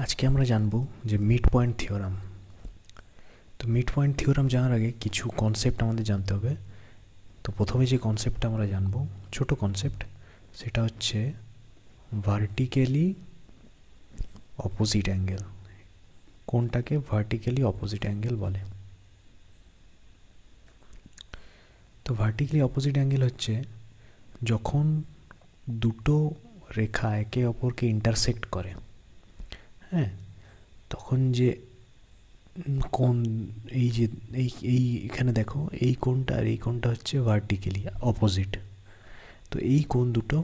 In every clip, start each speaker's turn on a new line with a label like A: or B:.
A: আজকে আমরা জানব যে মিড পয়েন্ট থিওরাম। তো মিড পয়েন্ট থিওরাম জানার আগে কিছু কনসেপ্ট আমাদের জানতে হবে। তো প্রথমে যে কনসেপ্টটা আমরা জানব, ছোট কনসেপ্ট, সেটা হচ্ছে ভার্টিক্যালি অপোজিট অ্যাঙ্গেল। কোনটাকে ভার্টিক্যালি অপোজিট অ্যাঙ্গেল বলে? তো ভার্টিক্যালি অপোজিট অ্যাঙ্গেল হচ্ছে যখন দুটো রেখা একে অপরকে ইন্টারসেক্ট করে, হ্যাঁ, তখন যে কোণ, এই যে এই এখানে দেখো, এই কোণটা আর এই কোণটা হচ্ছে ভার্টিক্যালি অপোজিট। তো এই কোণ দুটো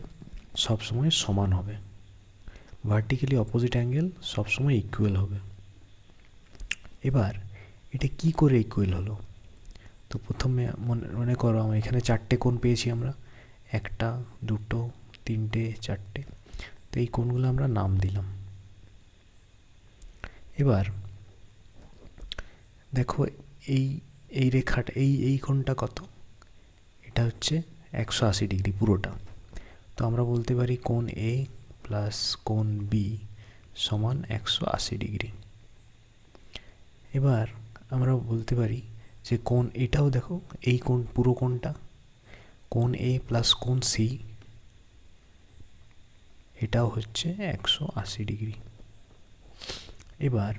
A: সবসময় সমান হবে। ভার্টিক্যালি অপোজিট অ্যাঙ্গেল সবসময় ইকুয়াল হবে। এবার এটা কি করে ইকুয়াল হলো? তো প্রথমে মনে করো এখানে চারটে কোণ পেয়েছি আমরা, একটা, দুটো, তিনটে, চারটে। তো এই কোণগুলো আমরা নাম দিলাম। এবার দেখো এই এই রেখাটা, এই কোণটা কত? এটা হচ্ছে 180 ডিগ্রি পুরোটা। তো আমরা বলতে পারি কোণ এ প্লাস কোণ বি সমান 180 ডিগ্রি। এবার আমরা বলতে পারি যে কোণ এটাও দেখো, এই কোণ পুরো কোণটা, কোণ এ প্লাস কোণ সি, এটাও হচ্ছে 180 ডিগ্রি। এবার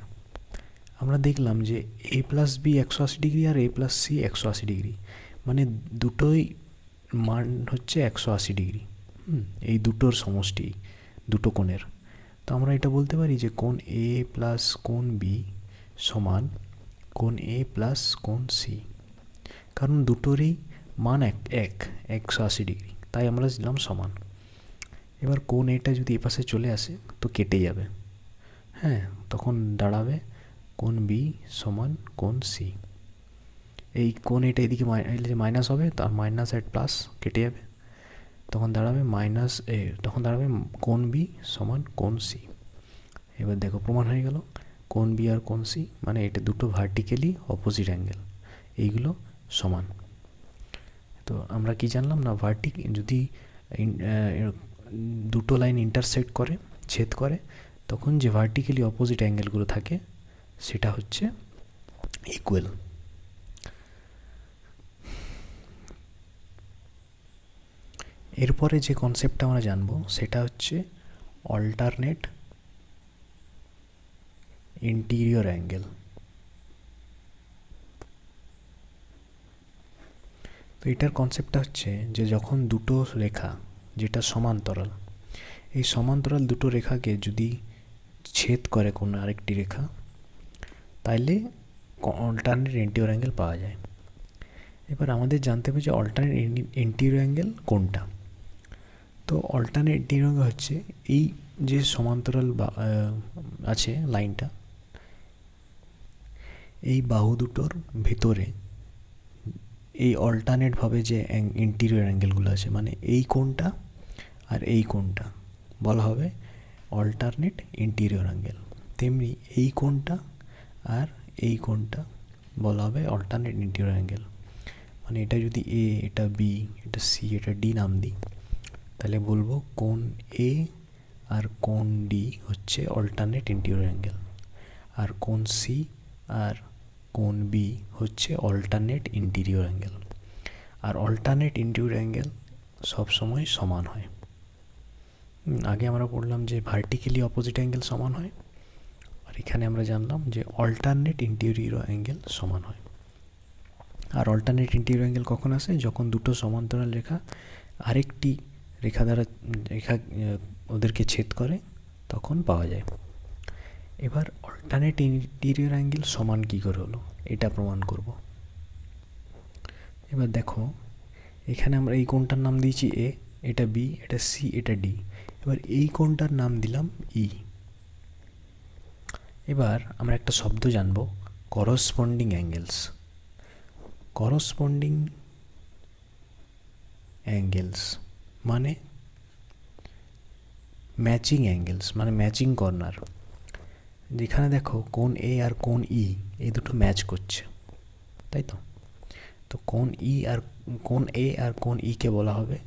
A: আমরা দেখলাম যে এ প্লাস বি 180 ডিগ্রি আর এ প্লাস সি 180 ডিগ্রি, মানে দুটোই মান হচ্ছে 180 ডিগ্রি। এই দুটোর সমষ্টি, দুটো কোণের। তো আমরা এটা বলতে পারি যে কোণ এ প্লাস কোণ বি সমান কোণ এ প্লাস কোণ সি, কারণ দুটোরই মান 180 ডিগ্রি, তাই আমরা দিলাম সমান। এবার কোণ এটা যদি এপাশে চলে আসে তো কেটে যাবে, হ্যাঁ, তখন দাঁড়াবে কোণ বি সমান কোণ সি। এই কোণ এটা এদিকে মাইনাস হবে, তার মাইনাস আর প্লাস কেটে যাবে, তখন দাঁড়াবে তখন দাঁড়াবে কোণ বি সমান কোণ সি। এবার দেখো প্রমাণ হয়ে গেল, কোণ বি আর কোণ সি মানে এটা দুটো ভার্টিক্যালি অপোজিট অ্যাঙ্গেল, এইগুলো সমান। তো আমরা কি জানলাম না, যদি দুটো লাইন ইন্টারসেক্ট করে, ছেদ করে, তখন যে ভার্টিক্যালি অপোজিট অ্যাঙ্গেলগুলো থাকে সেটা হচ্ছে ইকুয়াল। এরপরে যে কনসেপ্টটা আমরা জানবো সেটা হচ্ছে অল্টারনেট ইন্টিরিয়র অ্যাঙ্গেল। তো এটার কনসেপ্টটা হচ্ছে যে যখন দুটো রেখা, যেটা সমান্তরাল, এই সমান্তরাল দুটো রেখাকে যদি ছেদ করে কোনো আরেকটি রেখা, তাইলে অল্টারনেট ইন্টিরিয়র অ্যাঙ্গেল পাওয়া যায়। এবার আমাদের জানতে হবে যে অল্টারনেট ইন্টিরিয়র অ্যাঙ্গেল কোনটা। তো অল্টারনেট ইন্টিরিয়র অ্যাঙ্গেল হচ্ছে এই যে সমান্তরাল আছে লাইনটা, এই বাহু দুটোর ভেতরে এই অল্টারনেটভাবে যে ইন্টিরিয়র অ্যাঙ্গেলগুলো আছে, মানে এই কোণটা আর এই কোণটা বলা হবে অল্টারনেট ইন্টিরিয়র অ্যাঙ্গেল। তেমনি এই কোণটা আর এই কোণটা বলা হবে অল্টারনেট ইন্টিরিয়র অ্যাঙ্গেল। মানে এটা যদি এ, এটা বি, এটা সি, এটা ডি নাম দিই, তাহলে বলবো কোণ এ আর কোণ ডি হচ্ছে অল্টারনেট ইন্টিরিয়র অ্যাঙ্গেল, আর কোণ সি আর কোণ বি হচ্ছে অল্টারনেট ইন্টিরিয়র অ্যাঙ্গেল। আর অল্টারনেট ইন্টিরিয়র অ্যাঙ্গেল সবসময় সমান হয়। আগে আমরা পড়লাম যে ভার্টিক্যালি অপোজিট অ্যাঙ্গেল সমান হয়, আর এখানে আমরা জানলাম যে অল্টারনেট ইন্টিরিয়র অ্যাঙ্গেল সমান হয়। আর অল্টারনেট ইন্টিরিয়র অ্যাঙ্গেল কখন আসে? যখন দুটো সমান্তরাল রেখা আরেকটি রেখা দ্বারা ওদেরকে ছেদ করে, তখন পাওয়া যায়। এবার অল্টারনেট ইন্টিরিয়র অ্যাঙ্গেল সমান কী করে হলো, এটা প্রমাণ করব। এবার দেখো এখানে আমরা এই কোণটার নাম দিয়েছি এ, এটা বি, এটা সি, এটা ডি। এবার এই কোণটার নাম দিলাম ই। এবার আমরা একটা শব্দ জানবো, করসপন্ডিং অ্যাঙ্গেলস। করসপন্ডিং অ্যাঙ্গেলস মানে ম্যাচিং অ্যাঙ্গেলস, মানে ম্যাচিং কর্নার। যেখানে দেখো কোণ এ আর কোণ ই এই দুটো ম্যাচ করছে, তাই তো? তো কোণ এ আর কোণ ই কে বলা হবে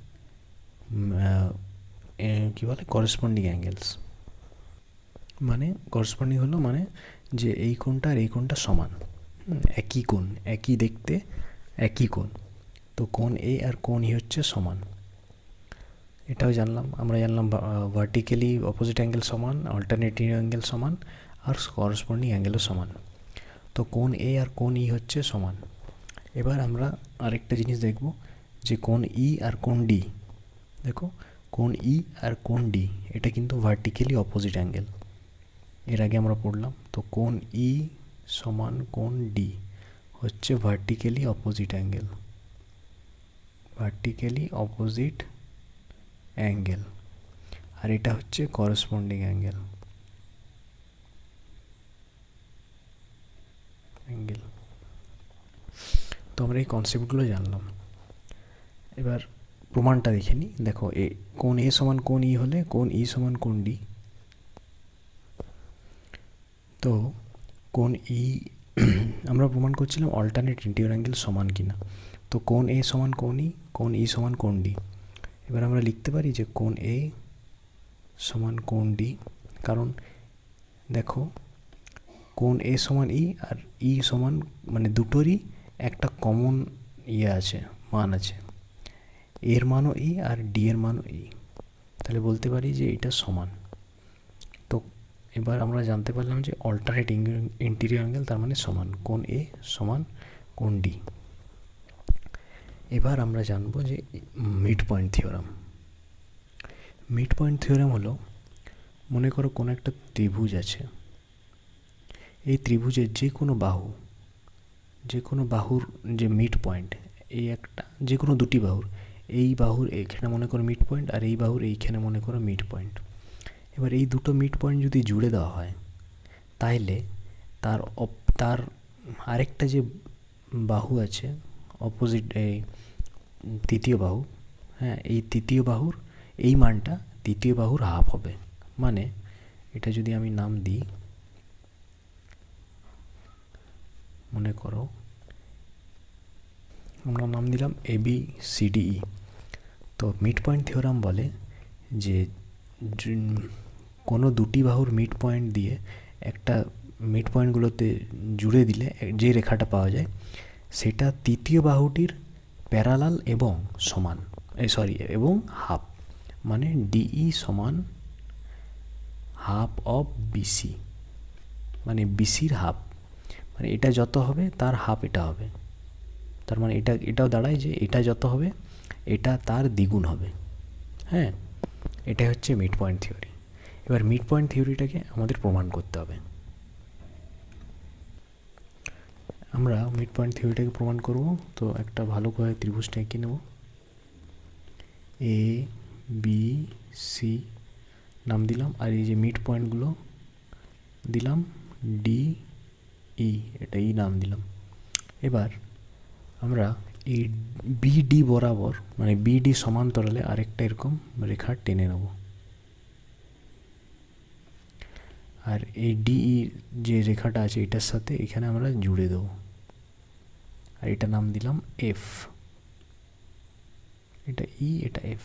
A: কি বলে, করসপন্ডিং অ্যাঙ্গেলস। মানে করসপন্ডিং হলো মানে যে এই কোণটা আর এই কোণটা সমান, একই কোণ, একই দেখতে একই কোণ। তো কোণ এ আর কোণ ই হচ্ছে সমান, এটাও জানলাম। আমরা জানলাম ভার্টিক্যালি অপোজিট অ্যাঙ্গেল সমান, অল্টারনেটিভ অ্যাঙ্গেল সমান, আর করসপন্ডিং অ্যাঙ্গেলও সমান। তো কোণ এ আর কোণ ই হচ্ছে সমান। এবার আমরা আরেকটা জিনিস দেখব যে কোণ ই আর কোণ ডি। দেখো কোণ ই আর কোণ ডি এটা কিন্তু ভার্টিক্যালি অপোজিট অ্যাঙ্গেল, এর আগে আমরা পড়লাম। তো কোণ ই সমান কোণ ডি হচ্ছে vertically opposite angle, vertically opposite angle, আর এটা হচ্ছে করসপন্ডিং অ্যাঙ্গেল। তো আমরা এই কনসেপ্টগুলো জানলাম। এবার প্রমাণটা দেখে নিই। দেখো কোণ এ সমান কোণ ই হলে কোণ ই সমান কোণ ডি। তো কোণ ই আমরা প্রমাণ করছিলাম অল্টারনেট ইন্টিরিয়র অ্যাঙ্গেল সমান কিনা। তো কোণ এ সমান কোণ ই সমান কোণ ডি। এবার আমরা লিখতে পারি যে কোণ এ সমান কোণ ডি, কারণ দেখো কোণ এ সমান ই আর ই সমান, মানে দুটোরই একটা কমন আছে, মান আছে। এর মানও ই আর ডি এর মানও ই, তাহলে বলতে পারি যে এটা সমান। তো এবার আমরা জানতে পারলাম যে অল্টারনেট ইন্টিরিয়র অ্যাঙ্গেল তার মানে সমান, কোণ এ সমান কোণ ডি। এবার আমরা জানবো যে mid point theorem. Mid point theorem হলো, মনে করো কোনো একটা ত্রিভুজ আছে, এই ত্রিভুজের যে কোনো বাহুর যে মিড পয়েন্ট, এই একটা যে কোনো দুটি বাহুর, এই বাহুর এইখানে মনে করো মিড পয়েন্ট আর এই বাহুর এইখানে মনে করো মিড পয়েন্ট। এবার এই দুটো মিড পয়েন্ট যদি জুড়ে দেওয়া হয় তাহলে তার আরেকটা যে বাহু আছে অপোজিট, এই তৃতীয় বাহু, হ্যাঁ এই তৃতীয় বাহুর এই মানটা তৃতীয় বাহুর হাফ হবে। মানে এটা যদি আমি নাম দিই, মনে করো আমরা নাম দিলাম ABCDE। তো মিড পয়েন্ট থিওরাম বলে যে কোনো দুটি বাহুর মিড পয়েন্ট দিয়ে একটা মিড পয়েন্টগুলোতে জুড়ে দিলে যে রেখাটা পাওয়া যায় সেটা তৃতীয় বাহুটির প্যারালাল এবং সমান, এবং হাফ। মানে DE সমান হাফ অফ BC, মানে BCর হাফ, মানে এটা যত হবে তার হাফ এটা হবে। তার মানে এটাও দাঁড়ায় যে এটা যত হবে এটা তার দ্বিগুণ হবে। হ্যাঁ, এটাই হচ্ছে মিড পয়েন্ট থিওরি। এবার মিড পয়েন্ট থিওরিটাকে আমাদের প্রমাণ করতে হবে। আমরা মিড পয়েন্ট থিওরিটাকে প্রমাণ করব। তো একটা ভালো করে ত্রিভুজটা এঁকে নেব, ABC নাম দিলাম, আর এই যে মিড পয়েন্টগুলো দিলাম DE, এটা ই নাম দিলাম। এবার আমরা এই BD বরাবর, মানে BD সমান্তরালে আরেকটা এরকম রেখা টেনে নেব, আর এই DE যে রেখাটা আছে এটার সাথে এখানে আমরা জুড়ে দেব, আর এটা নাম দিলাম F। এটা E, এটা F।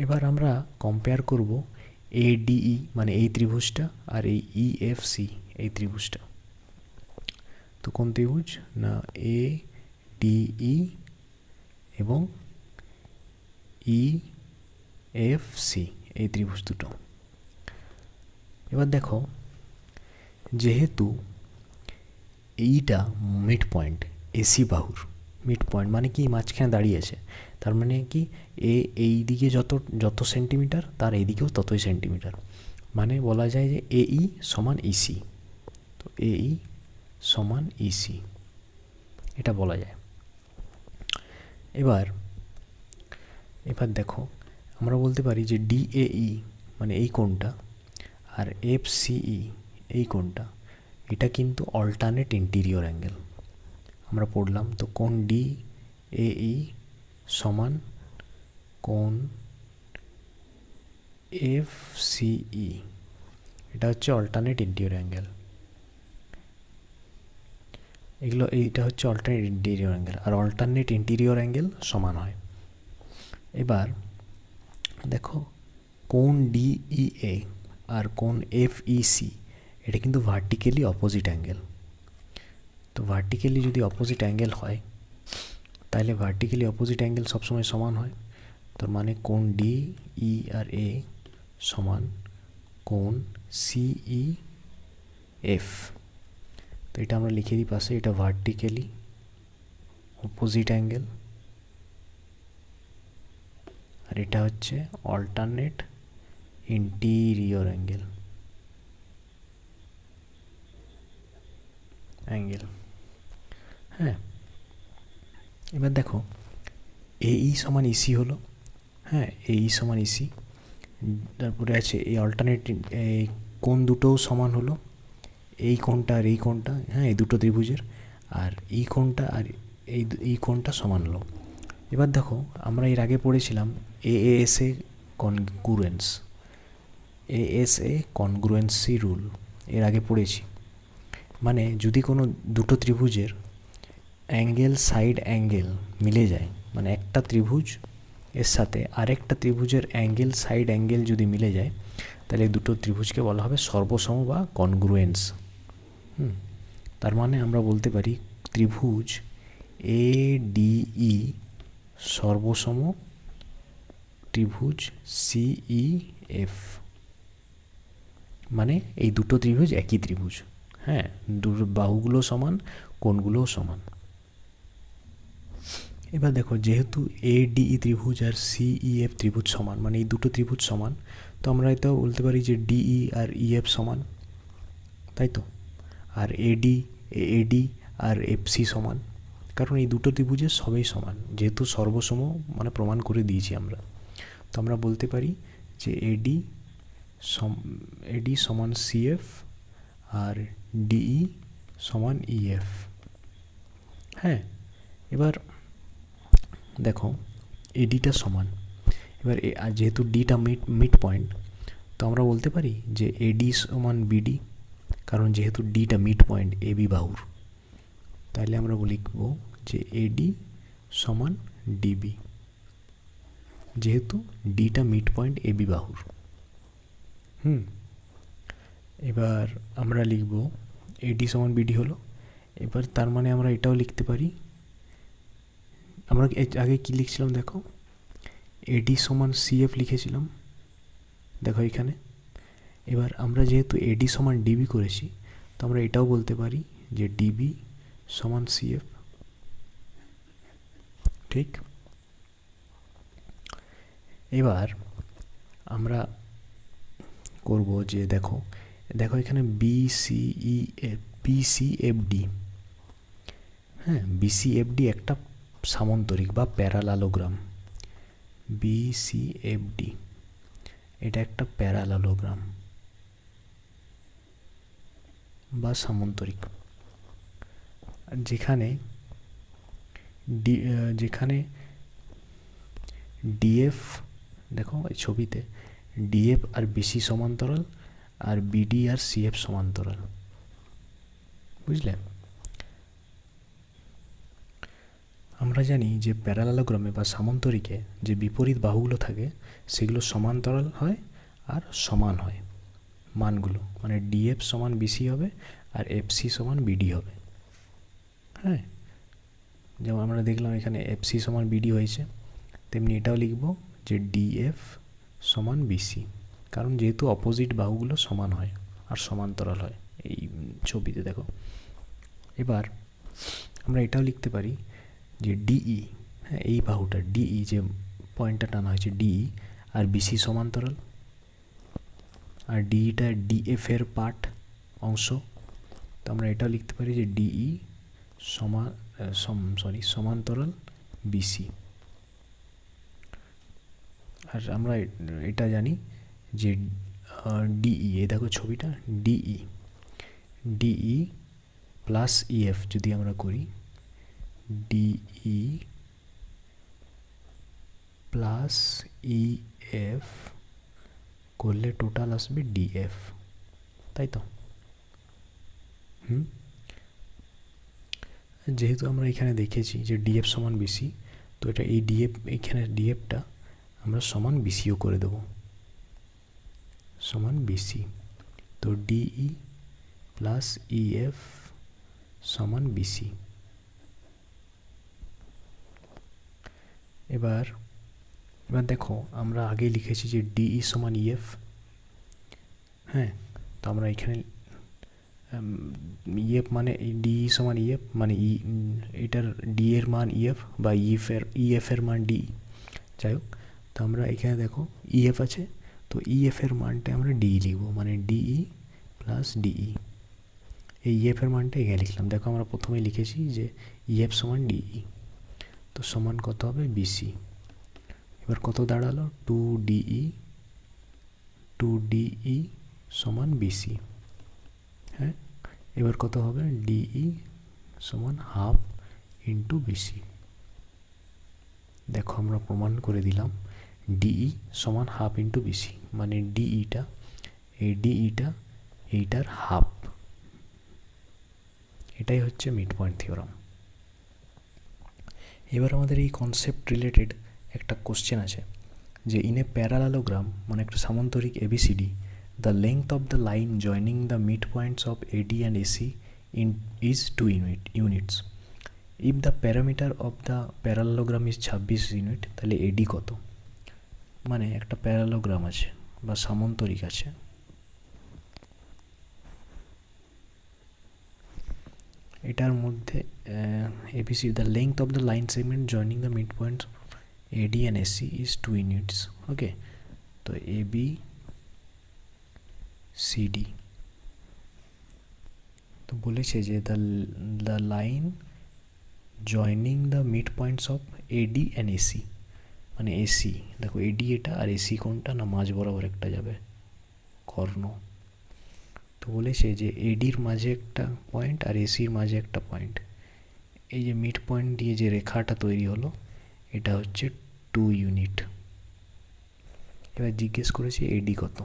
A: এবার আমরা কম্পেয়ার করব ADE মানে এই ত্রিভুজটা আর এই EFC এই ত্রিভুজটা। তো কোন ত্রিভুজ না ADE এবং EFC এই ত্রিভুজ দুটো। এবার দেখো যেহেতু এইটা মিড পয়েন্ট, AC বাহুর মিড পয়েন্ট মানে কি মাঝখানে দাঁড়িয়ে আছে, তার মানে কি এই দিকে যত সেন্টিমিটার তার এই দিকেও ততই সেন্টিমিটার, মানে বলা যায় যে AE সমান EC। তো AE সমান EC এটা বলা যায়। এবার দেখো আমরা বলতে পারি যে DAE মানে এই কোণটা আর FCE এই কোণটা, এটা কিন্তু অল্টারনেট ইন্টিরিয়র অ্যাঙ্গেল আমরা পড়লাম। তো কোণ DAE সমান কোণ FCE, এটা হচ্ছে অল্টারনেট ইন্টিরিয়র অ্যাঙ্গেল। এইটা হচ্ছে অল্টারনেট ইন্টিরিয়র অ্যাঙ্গেল, আর অল্টারনেট ইন্টিরিয়র অ্যাঙ্গেল সমান হয়। এবার দেখো কোণ DEA আর কোণ এফইসি এটা কিন্তু ভার্টিক্যালি অপোজিট অ্যাঙ্গেল। তো ভার্টিক্যালি যদি অপোজিট অ্যাঙ্গেল হয় তাহলে ভার্টিক্যালি অপোজিট অ্যাঙ্গেল সবসময় সমান হয়। তার মানে কোণ ডি ই আর এ সমান কোণ সিই এফ। তো এটা আমরা লিখে দিই পাশে, এটা ভার্টিক্যালি অপোজিট অ্যাঙ্গেল আর এটা হচ্ছে অল্টারনেট ইন্টিরিয়র অ্যাঙ্গেল। হ্যাঁ, এবার দেখো এই সমান ইসি হলো, হ্যাঁ এই সমান ইসি, তারপরে আছে এই অল্টারনেট এই কোণ দুটোও সমান হলো, এই কোণটা আর এই কোণটা, হ্যাঁ এই দুটো ত্রিভুজের, আর এই কোণটা আর এই কোণটা সমান হলো। এবার দেখো আমরা এর আগে পড়েছিলাম এএসএ কনগ্রুয়েন্স, এএসএ কনগ্রুয়েন্সি রুল এর আগে পড়েছি। মানে যদি কোনো দুটো ত্রিভুজের অ্যাঙ্গেল সাইড অ্যাঙ্গেল মিলে যায়, মানে একটা ত্রিভুজ এর সাথে আরেকটা ত্রিভুজের অ্যাঙ্গেল সাইড অ্যাঙ্গেল যদি মিলে যায় তাহলে দুটো ত্রিভুজকে বলা হবে সর্বসম বা কনগ্রুয়েন্স। তার মানে আমরা বলতে পারি ত্রিভুজ এ ডিই সর্বসম ত্রিভুজ সিই এফ। মানে এই দুটো ত্রিভুজ একই ত্রিভুজ, হ্যাঁ দুটো বাহুগুলো সমান, কোণগুলোও সমান। এবার দেখো যেহেতু এ ডিই ত্রিভুজ আর সিই এফ ত্রিভুজ সমান, মানে এই দুটো ত্রিভুজ সমান, তো আমরা এটাও বলতে পারি যে ডিই আর ইএফ সমান, তাই তো। আর এডি আর এফসি সমান, কারণ এই দুটো ত্রিভুজের সবই সমান, যেহেতু সর্বসম মানে প্রমাণ করে দিয়েছি আমরা। তো আমরা বলতে পারি যে এডি সমান সিএফ আর ডিই সমান ইএফ। হ্যাঁ, এবার দেখো এডিটা সমান, এবার যেহেতু ডিটা মিড পয়েন্ট, তো আমরা বলতে পারি যে এডি সমান বিডি, কারণ যেহেতু ডিটা মিড পয়েন্ট এবি বাহুর, তাহলে আমরা লিখব যে এডি সমান ডিবি, যেহেতু ডিটা মিড পয়েন্ট এবি বাহুর। এবার আমরা লিখব এডি সমান বিডি হলো। এবার তার মানে আমরা এটাও লিখতে পারি, আমরা আগে কি লিখছিলাম দেখো, এডি সমান সিএফ লিখেছিলাম দেখো এখানে। এবার আমরা যেহেতু এডি সমান ডিবি করেছি, তো আমরা এটাও বলতে পারি যে ডিবি সমান সিএফ, ঠিক। এবার আমরা করব যে দেখো এখানে বিসিএফডি, হ্যাঁ বিসিএফডি একটা সামান্তরিক বা প্যারালালোগ্রাম। বিসিএফডি এটা একটা প্যারালালোগ্রাম বা সামান্তরিক, যেখানে ডিএফ দেখো এই ছবিতে ডিএফ আর বিসি সমান্তরাল আর বিডি আর সিএফ সমান্তরাল, বুঝলে। আমরা জানি যে প্যারালালোগ্রামে বা সামান্তরিকে যে বিপরীত বাহুগুলো থাকে সেগুলো সমান্তরাল হয় আর সমান হয় মানগুলো, মানে ডিএফ সমান বিসি হবে আর এফসি সমান বিডি হবে। হ্যাঁ, যেমন আমরা দেখলাম এখানে এফসি সমান বিডি হয়েছে, তেমনি এটাও লিখব যে ডিএফ সমান বিসি, কারণ যেহেতু অপোজিট বাহুগুলো সমান হয় আর সমান্তরাল হয় এই ছবিতে দেখো। এবার আমরা এটাও লিখতে পারি যে ডিই, হ্যাঁ এই বাহুটা ডিই যে পয়েন্টটা টানা হয়েছে ডিই আর বিসি সমান্তরাল, আর ডিইটা ডিএফ এর পার্ট অংশ, তো আমরা এটাও লিখতে পারি যে ডিই সমান্তরাল বিসি। আর আমরা এটা জানি যে ডিই, এই দেখো ছবিটা ডিই প্লাস ইএফ যদি আমরা করি, ডিই প্লাস ইএফ করলে টোটাল আসবে ডিএফ, তাই তো। যেহেতু আমরা এখানে দেখেছি যে ডিএফ সমান বিসি, তো এটা এই ডিএফ, এখানে ডিএফটা আমরা সমান বিসিও করে দেব, সমান বিসি। তো ডিই প্লাস ইএফ সমান বিসি। এবার দেখো আমরা আগে লিখেছি যে ডিই সমান ইএফ। হ্যাঁ, তো আমরা এখানে ইএফ মানে ডিই সমান ইএফ মানে এটার ডি এর মান ইএফ বা ইএফ এর মান ডিই, যাই হোক। তো আমরা এখানে দেখো ইএফ আছে, তো ইএফ এর মানটা আমরা ডিই লিখবো, মানে ডিই প্লাস ডিই। এই ইএফ এর মানটা এখানে লিখলাম। দেখো আমরা প্রথমে লিখেছি যে ইএফ সমান ডিই, তো সমান কত হবে বিসি। এবার কত দাঁড়ালো, টু ডিই সমান বিসি। হ্যাঁ, এবার কত হবে, ডিই সমান হাফ ইন্টু বিসি। দেখো আমরা প্রমাণ করে দিলাম ডিই সমান হাফ ইন্টু বিসি, মানে ডিইটা এইটার হাফ। এটাই হচ্ছে মিড পয়েন্ট থিওরাম। এবার আমাদের এই কনসেপ্ট রিলেটেড একটা কোশ্চেন আছে যে ইন এ প্যারালালোগ্রাম, মানে একটা সামান্তরিক ABCD, the length of the line joining the mid points of AD and AC is 2 units. If the parameter of the parallelogram is 26 unit, তাহলে এডি কত? মানে একটা প্যারালোগ্রাম আছে বা সামান্তরিক আছে, এটার মধ্যে ABC, the length of the line segment joining the mid points AD and AC is 2 units. Okay, তো এবি সিডি, তো বলেছে যে the line joining the mid points of AD and AC, মানে এসি, দেখো এডি এটা আর AC কোনটা না, মাঝ বরাবর একটা যাবে কর্ণ। তো বলেছে যে এডির মাঝে একটা পয়েন্ট আর এসির মাঝে একটা পয়েন্ট, এই যে মিড পয়েন্ট দিয়ে যে রেখাটা তৈরি হলো এটা হচ্ছে 2 ইউনিট। এবার জিজ্ঞেস করেছি এডি কত,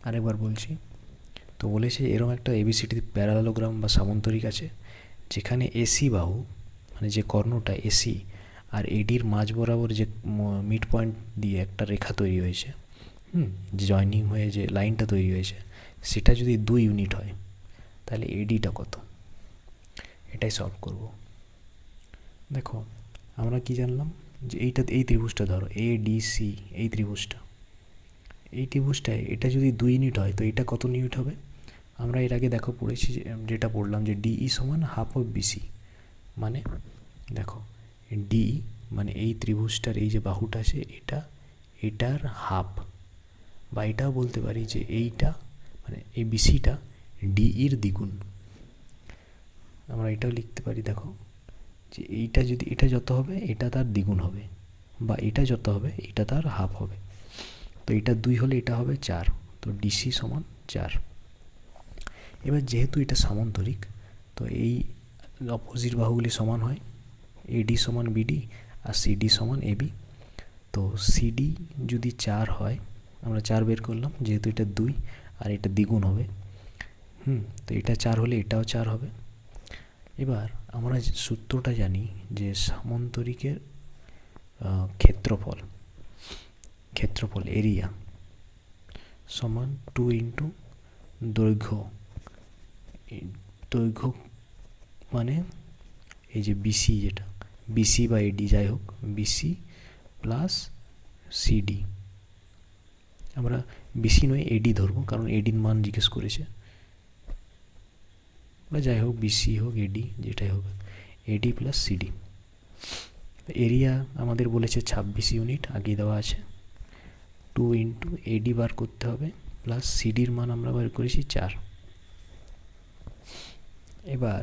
A: আরেকবার বলছি। তো বলেছে এরকম একটা এবিসিডি প্যারালোগ্রাম বা সামান্তরিক আছে যেখানে এসি বাহু, মানে যে কর্ণটা এসি আর এডির মাঝ বরাবর যে মিড পয়েন্ট দিয়ে একটা রেখা তৈরি হয়েছে, যে জয়নিং হয়ে যে লাইনটা তৈরি হয়েছে, সেটা যদি 2 ইউনিট হয় তাহলে এডিটা কত, এটাই সলভ করব। দেখো আমরা কি জানলাম যে এই ত্রিভুজটা ধরো এডিসি, এই ত্রিভুজটায় এটা যদি 2 ইউনিট হয় তো এটা কত ইউনিট হবে? আমরা এর আগে দেখো পড়েছি, যেটা পড়লাম যে ডিই সমান হাফ অফ বিসি, মানে দেখো ডিই মানে এই ত্রিভুজটার এই যে বাহুটা আছে এটার হাফ, বা এটাও বলতে পারি যে এইটা মানে এই বিসিটা ডিইর দ্বিগুণ। আমরা এটাও লিখতে পারি, দেখো যে এইটা যদি এটা যত হবে এটা তার দ্বিগুণ হবে, বা এটা যত হবে এটা তার হাফ হবে। তো এটা 2 হলে এটা হবে 4, তো ডিসি সমান 4। এবার যেহেতু এটা সামান্তরিক, তো এই অপোজিট বাহুগুলি সমান হয়, এডি সমান বিডি আর সিডি সমান এবি। তো সিডি যদি 4 হয়, আমরা 4 বের করলাম, যেহেতু এটা 2 আর এটা দ্বিগুণ হবে, তো এটা 4 হলে এটাও 4 হবে। এবার আমরা সূত্রটা জানি যে সামান্তরিকের ক্ষেত্রফল এরিয়া সমান 2 ইন্টু দৈর্ঘ্য মানে এই যে বিসি, যেটা বিসি বা এডি যাই হোক, বিসি প্লাস সিডি। আমরা বিসি নয় এডি ধরবো, কারণ এডির মান জিজ্ঞেস করেছে, বা যাই হোক বিসি হোক এডি যেটাই হোক, এডি প্লাস সিডি। এরিয়া আমাদের বলেছে 26 ইউনিট, আগে দেওয়া আছে। 2 ইন্টু এডি বার করতে হবে, প্লাস সিডির মান আমরা বার করেছি 4। এবার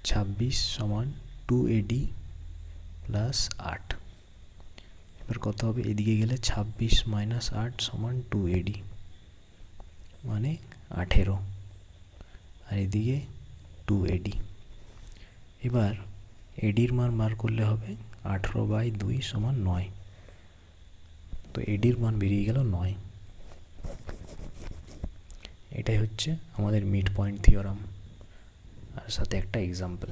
A: 26 সমান 2 এডি প্লাস 8। এবার কত হবে, এদিকে গেলে 26 মাইনাস 8 সমান 2 এডি, মানে 18, আর এদিকে 2 এডি। এবার এডির মান বার করলে হবে 18/2 সমান 9, তো এডির মান বেরিয়ে গেল 9। এটাই হচ্ছে আমাদের মিড পয়েন্ট থিওরাম, আর সাথে একটা এক্সাম্পল।